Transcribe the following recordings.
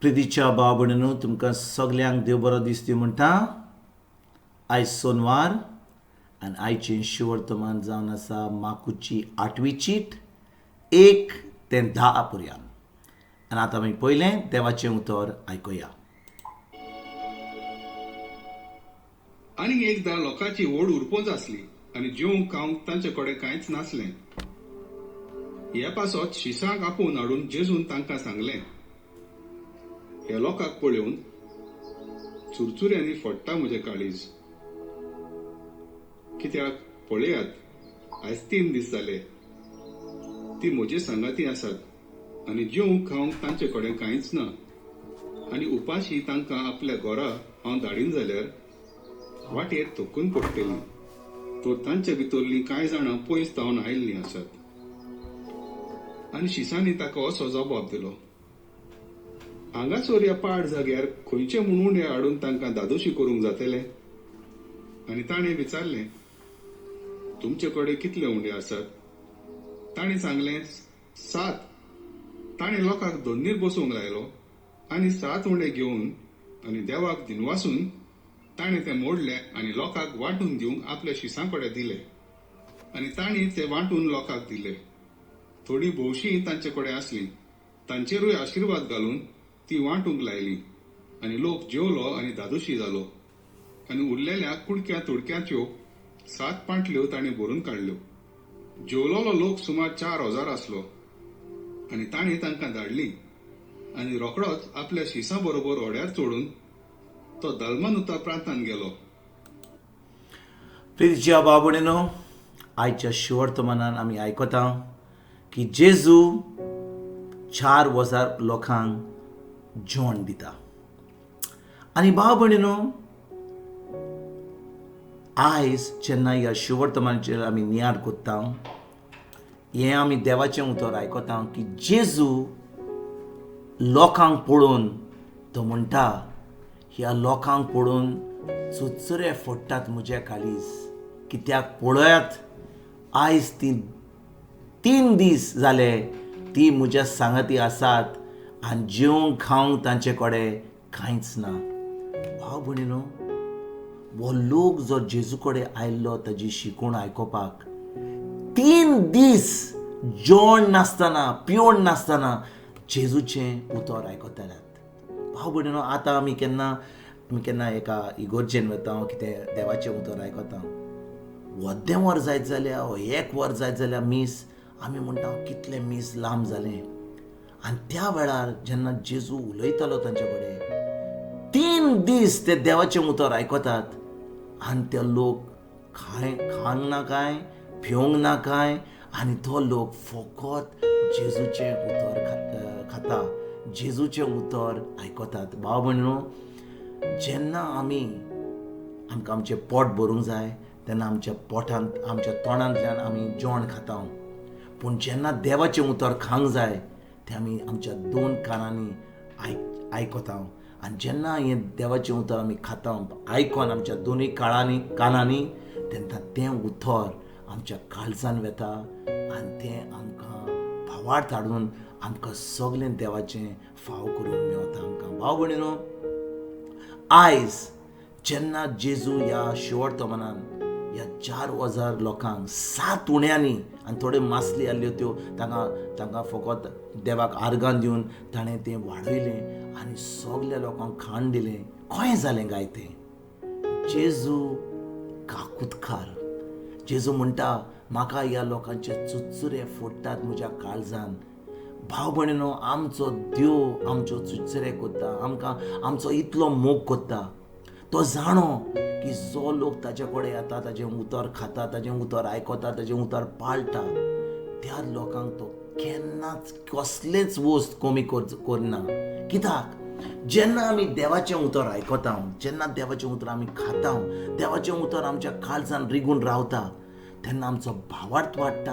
प्रितीच्या भाव भयणींनो, तुमकां सगल्यांक देव बरो दीस दिवं म्हणटा. आयज सोनवार आनी आयचें शिवर्तमान जावन आसा माकूची 8वी चीट 1 ते 10 पर्यंत. आनी आतां आमी पयलें देवाचें उतर आयकुया. आनी एकदां लोकांची व्हड उरपोंच आसली आनी जेवंक खावंक तांचे कडेन कांयच नासलें. हे पासत शिसांक आपोवन हाडून जेजून तांकां सांगलें, हे लोकांक पळोवन चुरचुऱ्यांनी फोडटा म्हजें काळीज. कित्याक पळयात, आयज 3 दीस जाले ती म्हजे सांगाती आसात आनी जेवंक खावंक तांचे कडेन कांयच ना. आनी उपाशी तांकां आपल्या घरा हांव धाडीन जाल्यार वाटेर थोकून पडटलीं. तो तांचे भितरलीं कांय जाणां पयस जावन आयिल्लीं आसात. आनी शिसांनी ताका असो जबाब दिलो, हांगासर ह्या पाड जाग्यार खंयचे म्हूण उंडे हाडून तांकां दादोशी करूंक जातलें? आनी ताणें विचारलें, तुमचे कडेन कितले उंडे आसात? ताणें सांगलें, 7. ताणें लोकांक दोन्नीर बसूंक लायलो आनी 7 उंडे घेवन आनी देवाक दिनवासून ताणें ते मोडले आनी लोकांक वांटून दिवंक आपल्या शिसां कडेन दिले. आनी तांणी ते वांटून लोकांक दिले. थोडी भोवशीं तांचे कडेन आसली, तांचेरूय आशिर्वाद घालून ती वांटूंक लायली. आनी लोक जेवलो आनी दादोशी जालो. आनी उरलेल्या कुडक्या तुडक्यांच्यो 7 पांटल्यो ताणें भरून काडल्यो. जेवलोलो लोक सुमार 4,000 आसलो. आनी ताणें तांकां धाडली आनी रोखडोच आपल्या शिसां बरोबर ओड्यार चडून तो दलमनुता प्रांतांत गेलो. प्रितीच्या भाव भयणींनो, आयच्या शिवर्तमानान आमी आयकता की जेजू 4,000 लोकांक जेवण दिता. आनी भाव भयणींनो, आयज जेन्ना ह्या शिवर्तमानाचेर आमी नियाळ कोत्ता, हें आमी देवाचें उतर आयकता की जेजू लोकांक पळोवन तो म्हणटा, ह्या लोकांक पळोवन चुचरे फोडटात म्हजें काळीज. कित्याक पळयात, आयज ती 3 दीस जाले ती म्हज्या सांगाती आसात आनी जेवंक खावंक तांचे कडेन कांयच ना. भाव भयणींनो, हो लोक जो जेजू कडेन आयिल्लो ताजी शिकवण आयकोपाक 3 दीस जेवण नासतना, पिवण नासतना जेजूचें उतर आयकताल्यात. भाव भयणींनो, आतां आमी केन्ना एका इगोर्जेन वता, कितें देवाचें उतर आयकता, अर्दें वर जायत जाल्यार 1 वर जायत जाल्यार मीस आमी म्हणटा कितलें मीस लांब जालें. आनी त्या वेळार जेन्ना जेजू उलयतालो तांचे कडेन 3 दीस ते देवाचें उतर आयकतात आनी ते लोक खावंक ना कांय, पिवंक ना कांय, आनी तो लोक फकत जेजूचें उतर खाता, जेजूचें उतर आयकतात. भाव भयणींनो, जेन्ना आमकां आमचें पोट भरूंक जाय तेन्ना आमच्या पोटांत, आमच्या तोंडांतल्यान आमी जेवण खाता. पूण जेन्ना देवाचें उतर खावंक जाय तें आमी आमच्या 2 कानांनी आयकता. आनी जेन्ना हें देवाचें उतर आमी खाता, आयकोन आमच्या 2 कानांनी, तेन्ना तें उतर आमच्या काळजान वेता आनी तें आमकां भावार्थ हाडून आमकां सगलें देवाचें फाव करून मेवता आमकां. भाव भयणींनो, आयज जेन्ना जेजू ह्या शिवर्तमानान ह्या 4,000 लोकांक 7 उण्यांनी आनी थोड्यो मासली आहल्यो त्यो तांकां फकत देवाक आर्गां दिवन ताणें तें वाडयलें आनी सगल्या लोकांक खाण दिलें. खंय जालें काय तें? जेजू काकुतकार. जेजू म्हणटा, म्हाका ह्या लोकांचे चुचुरे फोडटात म्हज्या काळजान. भाव भयणींनो, आमचो देव आमच्यो चुचरे कोत्ता, आमकां आमचो इतलो मोग कोत्ता. तो जाणो की जो लोक ताचे कडेन येता, ताजें उतर खाता, ताजें उतर आयकता, ताजें उतर पाळटा, त्या लोकांक तो केन्नाच कसलेंच वस्त कमी करना. कित्याक जेन्ना आमी देवाचें उतर आयकता, जेन्ना देवाचें उतर आमी खाता, देवाचें उतर आमच्या काळजान रिगून रावता, तेन्ना आमचो भावार्थ वाडटा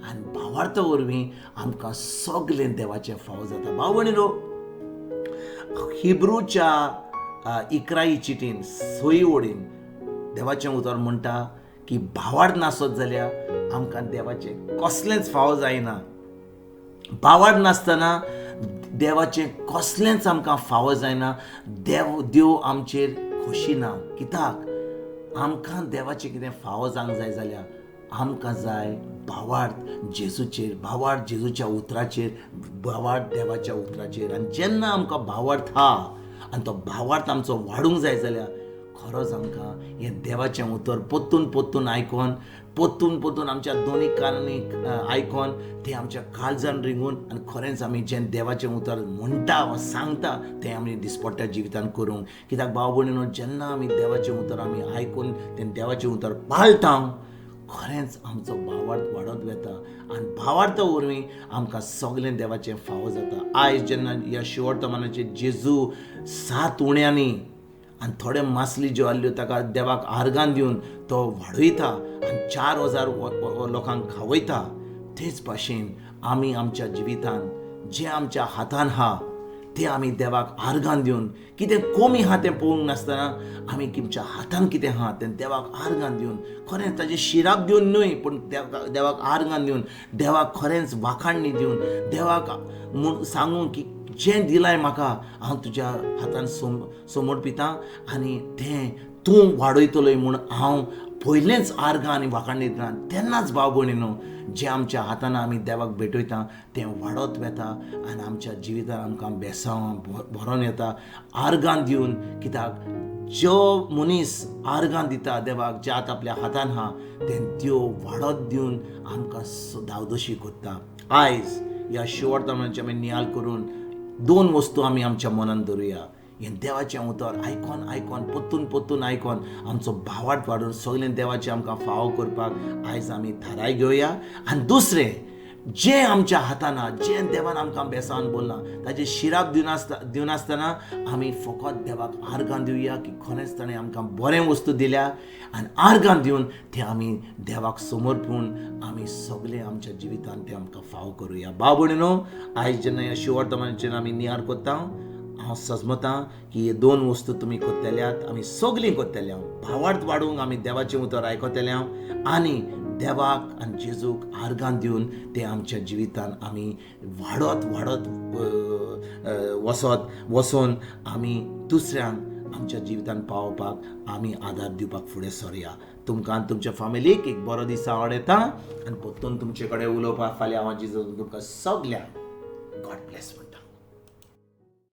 आनी भावार्था वरवीं आमकां सगलें देवाचें फाव जाता. भाव भयणींनो, हिब्रूच्या 11 चिटीन 6 वडीन देवाचें उतर म्हणटा की भावार्थ नासत जाल्यार आमकां देवाचें कसलेंच फाव जायना. भावार्थ नासतना देवाचें कसलेंच आमकां फावो जायना. देव आमचेर खोशी ना. कित्याक आमकां देवाचें कितें फावो जावंक जाय जाल्यार आमकां जाय भावार्थ जेजूचेर, भावार्थ जेजूच्या उतराचेर, भावार्थ देवाच्या उतराचेर. आनी जेन्ना आमकां भावार्थ हा आनी तो भावार्थ आमचो वाडूंक जाय जाल्यार खरोच आमकां हें देवाचें उतर पोत्तून आयकोन, पोत्तून आमच्या दोनी कानांनी आयकोन तें आमच्या काळजान रिंगून आनी खरेंच आमी जें देवाचें उतर म्हणटा वा सांगता तें आमी दिसपट्ट्या जिवितांत करूंक. कित्याक भाव भयणीनो, जेन्ना आमी देवाचें उतर आमी आयकून तें देवाचें उतर पाळटा खरेंच आमचो भावार्थ वाडत वता आनी भावार्था वरवीं आमकां सगलें देवाचें फावो जाता. आयज जेन्ना ह्या शिवर्तमानाचेर जेजू 7 उण्यांनी आनी थोडे मासली ज्यो आहल्यो ताका देवाक आर्गां दिवन तो वाडयता आनी 4,000 लोकांक खावयता. तेच भाशेन आमी आमच्या जिवितान जें आमच्या हातान हा तें आमी देवाक आर्गां दिवन, कितें कमी हा तें पळोवंक नासतना आमी आमच्या हातान कितें हा तें देवाक आर्गां दिवन, खरेंच ताजे शिराक दिवन न्हय पूण देवाक आर्गां दिवन, देवाक खरेंच वाखाणणी दिवन, देवाक म्हूण सांगून की जें दिलाय म्हाका हांव तुज्या हातान समर्पितां आनी तें तूं वाडयतलोय म्हूण हांव पयलेंच आर्गां आनी वाखाणणी दितां. तेन्नाच भाव भयणीनो, जें आमच्या हातान आमी देवाक भेटयता तें वाडत वता आनी आमच्या जिवितान आमकां बेसांव भरोन येता आर्गां दिवन. कित्याक जो मनीस आर्गां दिता देवाक, जें आतां आपल्या हातान हा तें त्यो वाडत दिवन आमकां धावदोशी कोत्ता. आयज ह्या शिवर्तमानाचें आमी नियाळ करून 2 वस्तू आमी आमच्या मनान दवरुया. हें देवाचें उतर आयकोन पोत्तून आयकोन आमचो भावार्थ वाडून सगलें देवाचें आमकां फावो करपाक आयज आमी थाराय घेवया. आनी दुसरें, जें आमच्या हातान हा, जें देवान आमकां बेसावन बोल्लां ताजें शिराक दिवनासतना आमी फकत देवाक आर्गां दिवया की खरेंच ताणें आमकां बरें वस्तू दिल्या आनी आर्गां दिवन तें आमी देवाक समर्पून आमी सगलें आमच्या जिवितान तें आमकां फावो करुया. भाव भयणीनो, आयज जेन्ना ह्या शिवर्तमानाचेर आमी नियाळ कोत्ता हांव सजमतां की हे 2 वस्तू तुमी कोत्तेल्यात, आमी सगलीं कोत्तेल्या. भावार्थ वाडूंक आमी देवाचें उतर आयकतल्या आनी देवाक आनी जेजूक आर्गां दिवन तें आमच्या जिवितान आमी वाडत वचोन आमी दुसऱ्यांक आमच्या जिवितान पावोवपाक आमी आदार दिवपाक फुडें सरया. तुमकां तुमच्या फॅमिलीक एक बरो दीस आवड येता आनी पोत्तून तुमचे कडेन उलोवपाक फाल्यां हांव जेजू तुमकां सगल्यांक गॉड ब्लेस.